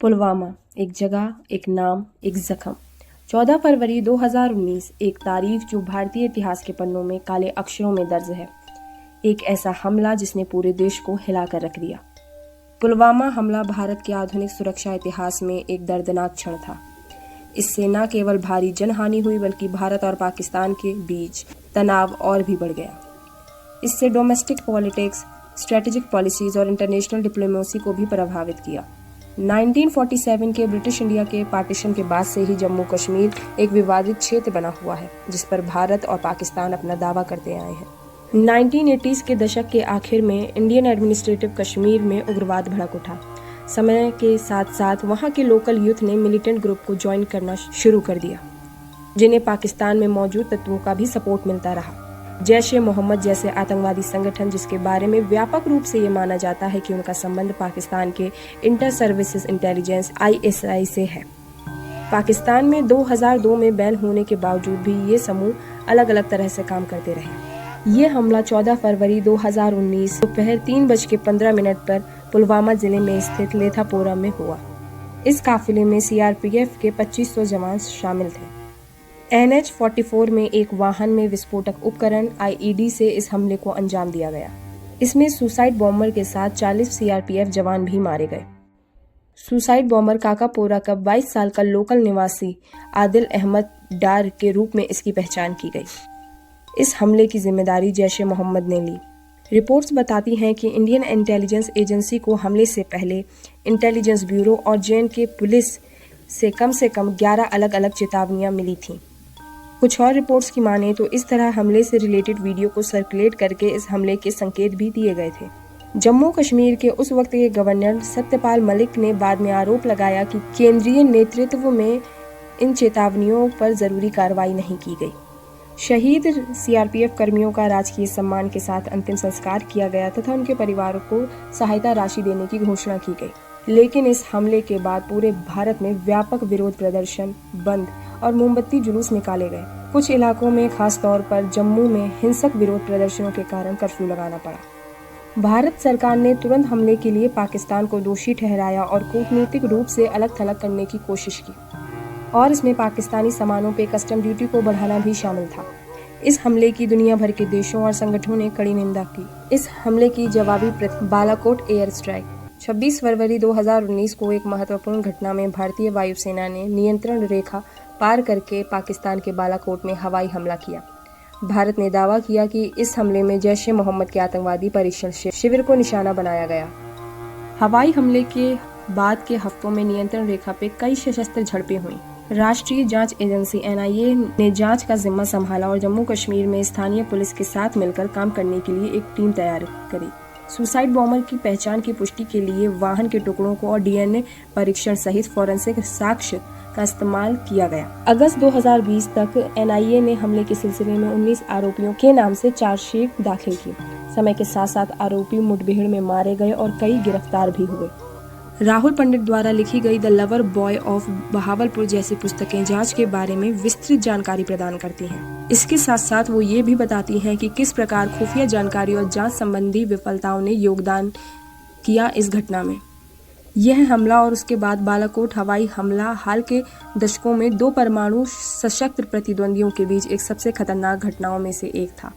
पुलवामा, एक जगह, एक नाम, एक जख्म। 14 फरवरी 2019 एक तारीख जो भारतीय इतिहास के पन्नों में काले अक्षरों में दर्ज है। एक ऐसा हमला जिसने पूरे देश को हिलाकर रख दिया। पुलवामा हमला भारत के आधुनिक सुरक्षा इतिहास में एक दर्दनाक क्षण था। इससे न केवल भारी जनहानि हुई बल्कि भारत और पाकिस्तान के बीच तनाव और भी बढ़ गया। इससे डोमेस्टिक पॉलिटिक्स, स्ट्रेटेजिक पॉलिसीज और इंटरनेशनल डिप्लोमेसी को भी प्रभावित किया। 1947 के ब्रिटिश इंडिया के पार्टीशन के बाद से ही जम्मू कश्मीर एक विवादित क्षेत्र बना हुआ है, जिस पर भारत और पाकिस्तान अपना दावा करते आए हैं। 1980s के दशक के आखिर में इंडियन एडमिनिस्ट्रेटिव कश्मीर में उग्रवाद भड़क उठा। समय के साथ साथ वहां के लोकल यूथ ने मिलिटेंट ग्रुप को ज्वाइन करना शुरू कर दिया, जिन्हें पाकिस्तान में मौजूद तत्वों का भी सपोर्ट मिलता रहा। जैश-ए-मोहम्मद जैसे आतंकवादी संगठन, जिसके बारे में व्यापक रूप से ये माना जाता है कि उनका संबंध पाकिस्तान के इंटर सर्विसेज इंटेलिजेंस (ISI) से है। पाकिस्तान में 2002 में बैन होने के बावजूद भी ये समूह अलग अलग तरह से काम करते रहे। ये हमला 14 फरवरी 2019 दोपहर 3:15 पर पुलवामा जिले में स्थित लेथापोरा में हुआ। इस काफिले में CRPF के 2500 जवान शामिल थे। NH-44 में एक वाहन में विस्फोटक उपकरण IED से इस हमले को अंजाम दिया गया। इसमें सुसाइड बॉम्बर के साथ 40 CRPF जवान भी मारे गए। सुसाइड बॉम्बर काकापोरा का 22 साल का लोकल निवासी आदिल अहमद डार के रूप में इसकी पहचान की गई। इस हमले की जिम्मेदारी जैश-ए-मोहम्मद ने ली। रिपोर्ट्स बताती हैं कि इंडियन इंटेलिजेंस एजेंसी को हमले से पहले इंटेलिजेंस ब्यूरो और J&K पुलिस से कम 11 अलग अलग चेतावनियां मिली थीं। कुछ और रिपोर्ट्स की माने तो इस तरह हमले से रिलेटेड वीडियो को सर्कुलेट करके इस हमले के संकेत भी दिए गए थे। जम्मू कश्मीर के उस वक्त के गवर्नर सत्यपाल मलिक ने बाद में आरोप लगाया कि केंद्रीय नेतृत्व में इन चेतावनियों पर जरूरी कार्रवाई नहीं की गई। शहीद CRPF कर्मियों का राजकीय सम्मान के साथ अंतिम संस्कार किया गया तथा उनके परिवारों को सहायता राशि देने की घोषणा की गई। लेकिन इस हमले के बाद पूरे भारत में व्यापक विरोध प्रदर्शन, बंद और मोमबत्ती जुलूस निकाले गए। कुछ इलाकों में, खास तौर पर जम्मू में, हिंसक विरोध प्रदर्शनों के कारण कर्फ्यू लगाना पड़ा। भारत सरकार ने तुरंत हमले के लिए पाकिस्तान को दोषी ठहराया और कूटनीतिक रूप से अलग थलग करने की कोशिश की, और इसमें पाकिस्तानी सामानों पे कस्टम ड्यूटी को बढ़ाना भी शामिल था। इस हमले की दुनिया भर के देशों और संगठनों ने कड़ी निंदा की। इस हमले की जवाबी बालाकोट एयर स्ट्राइक। 26 फरवरी 2019 को एक महत्वपूर्ण घटना में भारतीय वायुसेना ने नियंत्रण रेखा पार करके पाकिस्तान के बालाकोट में हवाई हमला किया। भारत ने दावा किया कि इस हमले में जैश-ए-मोहम्मद के आतंकवादी परीक्षण शिविर को निशाना बनाया गया। हवाई हमले के बाद के हफ्तों में नियंत्रण रेखा पे कई सशस्त्र झड़पें हुई। राष्ट्रीय जांच एजेंसी NIA ने जांच का जिम्मा संभाला और जम्मू कश्मीर में स्थानीय पुलिस के साथ मिलकर काम करने के लिए एक टीम तैयार करी। सुसाइड बॉम्बर की पहचान की पुष्टि के लिए वाहन के टुकड़ों को और DNA परीक्षण सहित फॉरेंसिक साक्ष्य का इस्तेमाल किया गया। अगस्त 2020 तक NIA ने हमले के सिलसिले में 19 आरोपियों के नाम से चार्जशीट दाखिल की। समय के साथ साथ आरोपी मुठभेड़ में मारे गए और कई गिरफ्तार भी हुए। राहुल पंडित द्वारा लिखी गई the lover boy of Bahawalpur जैसी पुस्तकें जांच के बारे में विस्तृत जानकारी प्रदान करती हैं। इसके साथ साथ वो ये भी बताती हैं कि किस प्रकार खुफिया जानकारी और जांच संबंधी विफलताओं ने योगदान किया इस घटना में। यह हमला और उसके बाद बालाकोट हवाई हमला हाल के दशकों में 2 परमाणु सशस्त्र प्रतिद्वंदियों के बीच एक सबसे खतरनाक घटनाओं में से एक था।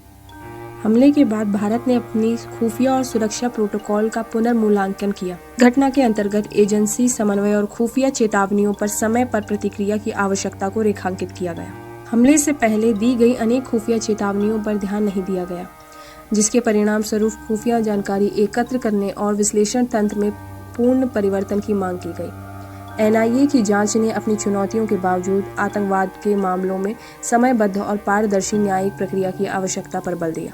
हमले के बाद भारत ने अपनी खुफिया और सुरक्षा प्रोटोकॉल का पुनर्मूल्यांकन किया। घटना के अंतर्गत एजेंसी समन्वय और खुफिया चेतावनियों पर समय पर प्रतिक्रिया की आवश्यकता को रेखांकित किया गया। हमले से पहले दी गई अनेक खुफिया चेतावनियों पर ध्यान नहीं दिया गया, जिसके परिणाम स्वरूप खुफिया जानकारी एकत्र करने और विश्लेषण तंत्र में पूर्ण परिवर्तन की मांग की गई। NIA की जांच ने अपनी चुनौतियों के बावजूद आतंकवाद के मामलों में समयबद्ध और पारदर्शी न्यायिक प्रक्रिया की आवश्यकता पर बल दिया।